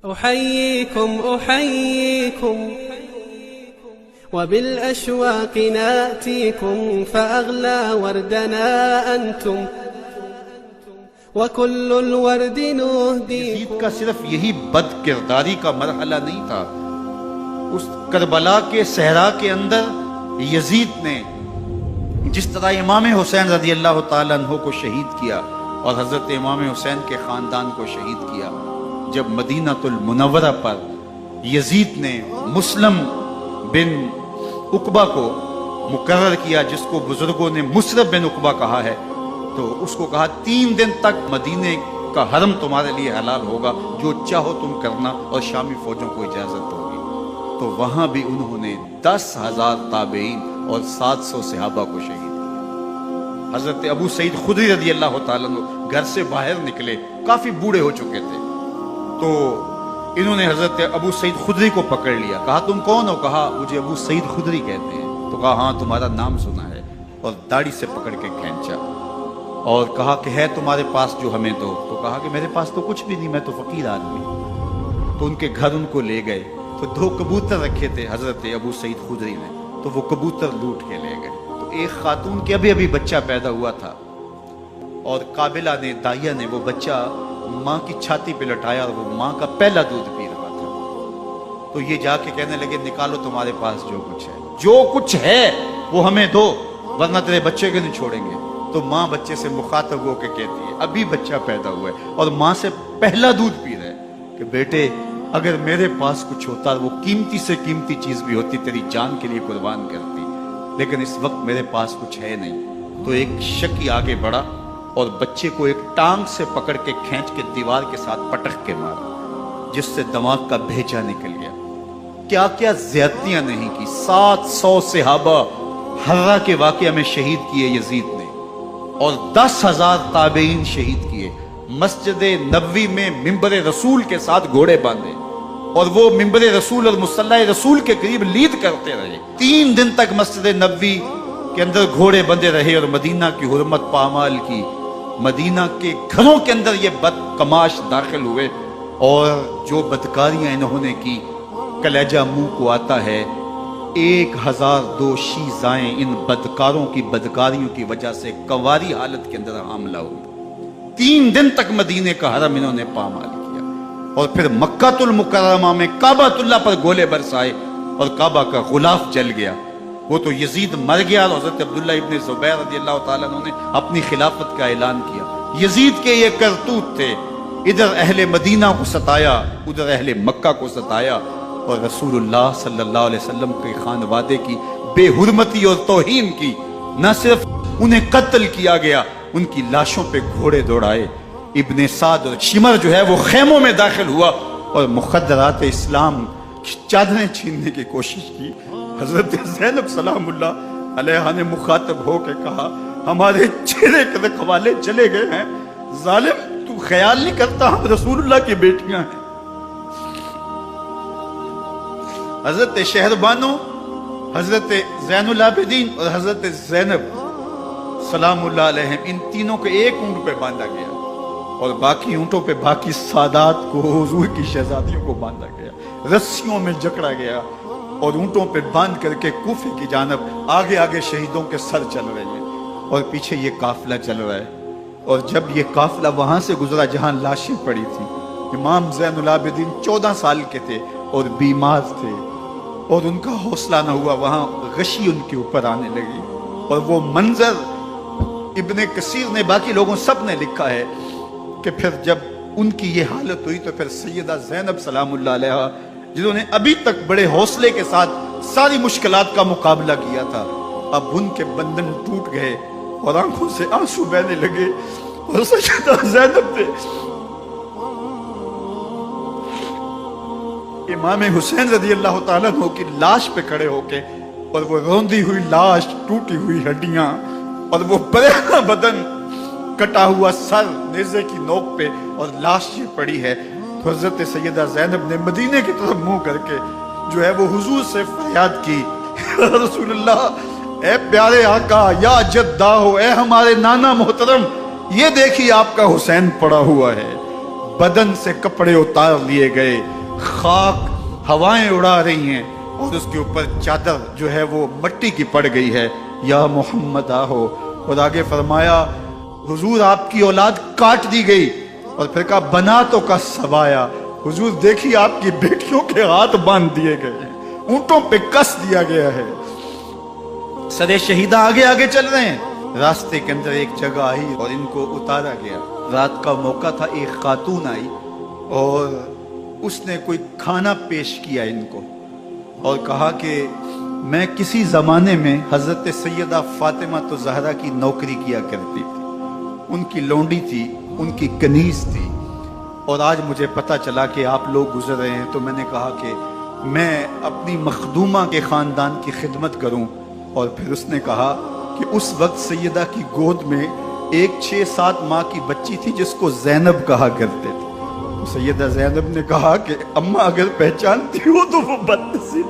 أحييكم وبالأشواق ناتيكم فأغلى وردنا أنتم وكل الورد نهديكم. یزید کا صرف یہی بد کرداری کا مرحلہ نہیں تھا، اس کربلا کے صحرا کے اندر یزید نے جس طرح امام حسین رضی اللہ تعالیٰ عنہ کو شہید کیا اور حضرت امام حسین کے خاندان کو شہید کیا، جب مدینہ المنورہ پر یزید نے مسلم بن عقبہ کو مقرر کیا، جس کو بزرگوں نے مصرف بن عقبہ کہا ہے، تو اس کو کہا 3 دن تک مدینے کا حرم تمہارے لیے حلال ہوگا، جو چاہو تم کرنا اور شامی فوجوں کو اجازت ہوگی. تو وہاں بھی انہوں نے 10,000 تابعین اور 700 صحابہ کو شہید کیا. حضرت ابو سعید خدری رضی اللہ تعالیٰ عنہ گھر سے باہر نکلے، کافی بوڑھے ہو چکے تھے، تو انہوں نے حضرت ابو سعید خدری کو پکڑ لیا. کہا تم کون ہو؟ کہا مجھے ابو سعید خدری کہتے ہیں. تو کہا ہاں تمہارا نام سنا ہے، اور داڑھی سے پکڑ کے کھینچا اور کہا کہ ہے تمہارے پاس جو ہمیں دو. تو کہا کہ میرے پاس تو کچھ بھی نہیں، میں تو فقیر آدمی. تو ان کے گھر ان کو لے گئے، تو 2 کبوتر رکھے تھے حضرت ابو سعید خدری نے، تو وہ کبوتر لوٹ کے لے گئے. تو ایک خاتون کے ابھی بچہ پیدا ہوا تھا، اور قابلہ نے، دائیا نے، وہ بچہ ماں کی چھاتی پہ لٹایا اور وہ ماں کا پہلا دودھ پی رہا تھا. تو یہ جا کے کہنے لگے نکالو تمہارے پاس جو کچھ ہے وہ ہمیں دو، ورنہ تیرے بچے کو نہیں چھوڑیں گے. تو ماں بچے سے مخاطب ہو کے کہتی ہے، ابھی بچہ پیدا ہوا ہے اور ماں سے پہلا دودھ پی رہا ہے، کہ بیٹے اگر میرے پاس کچھ ہوتا، وہ قیمتی سے قیمتی چیز بھی ہوتی، تیری جان کے لیے قربان کرتی، لیکن اس وقت میرے پاس کچھ ہے نہیں. تو ایک شکی آگے بڑھا اور بچے کو ایک ٹانگ سے پکڑ کے کھینچ کے دیوار کے ساتھ پٹک کے مارا، جس سے دماغ کا بھیجا نکل گیا. کیا کیا زیادتیاں نہیں کی. 700 صحابہ حرہ کے واقعہ میں شہید کیے یزید نے، اور 10,000 تابعین شہید کیے. مسجد نبوی میں ممبر رسول کے ساتھ گھوڑے باندھے، اور وہ ممبر رسول اور مصلی رسول کے قریب لید کرتے رہے. 3 دن تک مسجد نبوی کے اندر گھوڑے بندے رہے اور مدینہ کی حرمت پامال کی. مدینہ کے گھروں کے اندر یہ بد کماش داخل ہوئے، اور جو بدکاریاں انہوں نے کی کلیجہ منہ کو آتا ہے. 1002 شیزائیں ان بدکاروں کی بدکاریوں کی وجہ سے کنواری حالت کے اندر حاملہ ہوئی. 3 دن تک مدینے کا حرم انہوں نے پامال کیا، اور پھر مکہ المکرمہ میں کعبہ اللہ پر گولے برسائے اور کعبہ کا غلاف جل گیا. وہ تو یزید مر گیا اور حضرت عبداللہ ابن زبیر رضی اللہ تعالیٰ عنہ نے اپنی خلافت کا اعلان کیا. یزید کے یہ کرتوت تھے، ادھر اہل مدینہ کو ستایا، ادھر اہل مکہ کو ستایا، اور رسول اللہ صلی اللہ علیہ وسلم کے خانوادے کی بے حرمتی اور توہین کی. نہ صرف انہیں قتل کیا گیا، ان کی لاشوں پہ گھوڑے دوڑائے. ابن سعد اور شمر جو ہے وہ خیموں میں داخل ہوا اور مخدرات اسلام کی چادریں چھیننے کی کوشش کی. حضرت زینب سلام اللہ علیہ نے مخاطب ہو کے کہا ہمارے چہرے کے رکھوالے چلے گئے ہیں، ظالم تو خیال نہیں کرتا ہم رسول اللہ کی بیٹیاں ہیں. حضرت شہربانو، حضرت زین العابدین اور حضرت زینب سلام اللہ علیہ، ان تینوں کو ایک اونٹ پہ باندھا گیا، اور باقی اونٹوں پہ باقی سادات کو، حضور کی شہزادیوں کو باندھا گیا، رسیوں میں جکڑا گیا، اور اونٹوں پہ باندھ کر کے کوفے کی جانب آگے آگے شہیدوں کے سر چل رہے ہیں، اور پیچھے یہ قافلہ چل رہا ہے. اور جب یہ قافلہ وہاں سے گزرا جہاں لاشیں پڑی تھیں، امام زین العابدین 14 سال کے تھے اور بیمار تھے، اور ان کا حوصلہ نہ ہوا، وہاں غشی ان کے اوپر آنے لگی. اور وہ منظر ابن کثیر نے، باقی لوگوں سب نے لکھا ہے کہ پھر جب ان کی یہ حالت ہوئی تو پھر سیدہ زینب سلام اللہ علیہ، جنہوں نے ابھی تک بڑے حوصلے کے ساتھ ساری مشکلات کا مقابلہ کیا تھا، اب ان کے بندن ٹوٹ گئے اور آنکھوں سے آنسو بہنے لگے، اور سیدہ زینب نے امام حسین رضی اللہ تعالیٰ عنہ کی لاش پہ کھڑے ہو کے، اور وہ روندی ہوئی لاش، ٹوٹی ہوئی ہڈیاں، اور وہ پریشان بدن، کٹا ہوا سر نیزے کی نوک پہ، اور لاش یہ پڑی ہے. تو حضرت سیدہ زینب نے مدینے کی طرف منہ کر کے جو ہے وہ حضور سے فریاد کی، رسول اللہ، اے پیارے آقا، یا جدہ ہو، اے ہمارے نانا محترم، یہ دیکھیے آپ کا حسین پڑا ہوا ہے، بدن سے کپڑے اتار لیے گئے، خاک ہوائیں اڑا رہی ہیں اور اس کے اوپر چادر جو ہے وہ مٹی کی پڑ گئی ہے، یا محمد آہو۔ اور آگے فرمایا حضور آپ کی اولاد کاٹ دی گئی، اور پھر کہا بنا تو کا سوایا، حضور دیکھیے آپ کی بیٹیوں کے ہاتھ باندھ دیے گئے ہیں، اونٹوں پہ کس دیا گیا ہے، سرے شہیدہ آگے آگے چل رہے ہیں۔ راستے کے اندر ایک جگہ آئی اور ان کو اتارا گیا، رات کا موقع تھا، ایک خاتون آئی اور اس نے کوئی کھانا پیش کیا ان کو اور کہا کہ میں کسی زمانے میں حضرت سیدہ فاطمہ تو زہرا کی نوکری کیا کرتی تھی، ان کی لونڈی تھی، ان کی کنیز تھی، اور آج مجھے پتا چلا کہ آپ لوگ گزر رہے ہیں، تو میں نے کہا کہ میں اپنی مخدومہ کے خاندان کی خدمت کروں۔ اور پھر اس نے کہا کہ اس وقت سیدہ کی گود میں ایک 6-7 ماہ کی بچی تھی جس کو زینب کہا کرتے تھے۔ سیدہ زینب نے کہا کہ اماں اگر پہچانتی ہو تو وہ بد نصیب